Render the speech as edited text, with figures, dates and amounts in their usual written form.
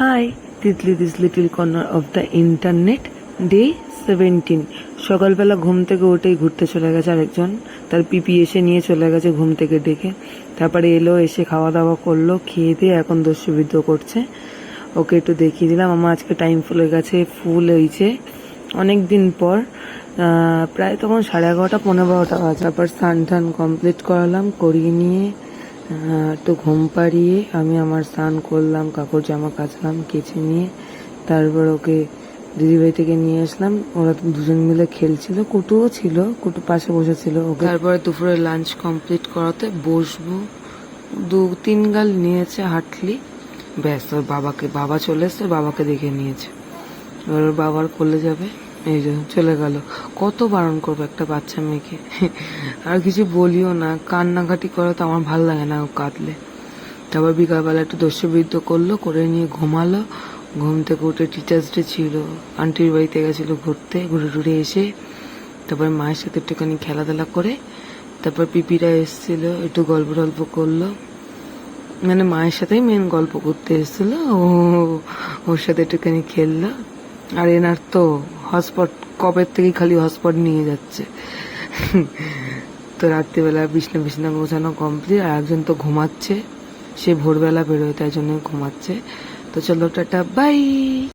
High Titli this little corner of the internet day 17। সকালবেলা ঘুম থেকে উঠেই ঘুরতে চলে গেছে আরেকজন, তার পিপি এসে নিয়ে চলে গেছে ঘুম থেকে ডেকে। তারপরে এলো, এসে খাওয়া দাওয়া করলো, খেয়ে দিয়ে এখন দস্যুবিদ্ধ করছে। ওকে একটু দেখিয়ে দিলাম। আমার আজকে টাইম ফুলের গাছে ফুল হয়েছে অনেক দিন পর, প্রায় তখন 11:30 15:30 বাজে। তারপর স্নান টান কমপ্লিট করালাম, করিয়ে নিয়ে একটু ঘুম পাড়িয়ে আমি আমার স্নান করলাম, কাপড় জামা কাচলাম, কেচে নিয়ে তারপর ওকে দিদিভাই থেকে নিয়ে আসলাম। ওরা দুজন মিলে খেলছিল, কুটুও ছিল, কুটু পাশে বসেছিল। ওকে তারপরে দুপুরে লাঞ্চ কমপ্লিট করাতে বসবো। 2-3 গাল নিয়েছে হাঁটলি, ব্যাস ওর বাবা চলে এসছে, বাবাকে দেখে নিয়েছে। এবার ওর বাবার কোলে যাবে, এই যে চলে গেল। কত বারণ করবো একটা বাচ্চা মেয়েকে, আর কিছু বলিও না, কান্নাকাটি করে তো আমার ভালো লাগে না ও কাঁদলে। তারপর বিকালবেলা একটু দস্যুবিদ্ধ করলো, করে নিয়ে ঘুমালো। ঘুম থেকে উঠে টিচার্স ডে ছিল, আন্টির বাড়িতে গেছিলো ঘুরতে, ঘুরে টুরে এসে তারপর মায়ের সাথে একটুখানি খেলাধুলা করে তারপর পিপিরা এসেছিল, একটু গল্প টল্প করলো। মানে মায়ের সাথেই মেন গল্প করতে এসেছিল, ওর সাথে একটুখানি খেললো। আর এনার তো হটস্পট কবের থেকে খালি হটস্পট নিয়ে যাচ্ছে। তো রাত্রিবেলা বিছনা গোছানো কমপ্লিট, আর একজন তো ঘুমাচ্ছে, সে ভোরবেলা বেরোয় তাই জন্য ঘুমাচ্ছে। তো চলো টাটা বাই।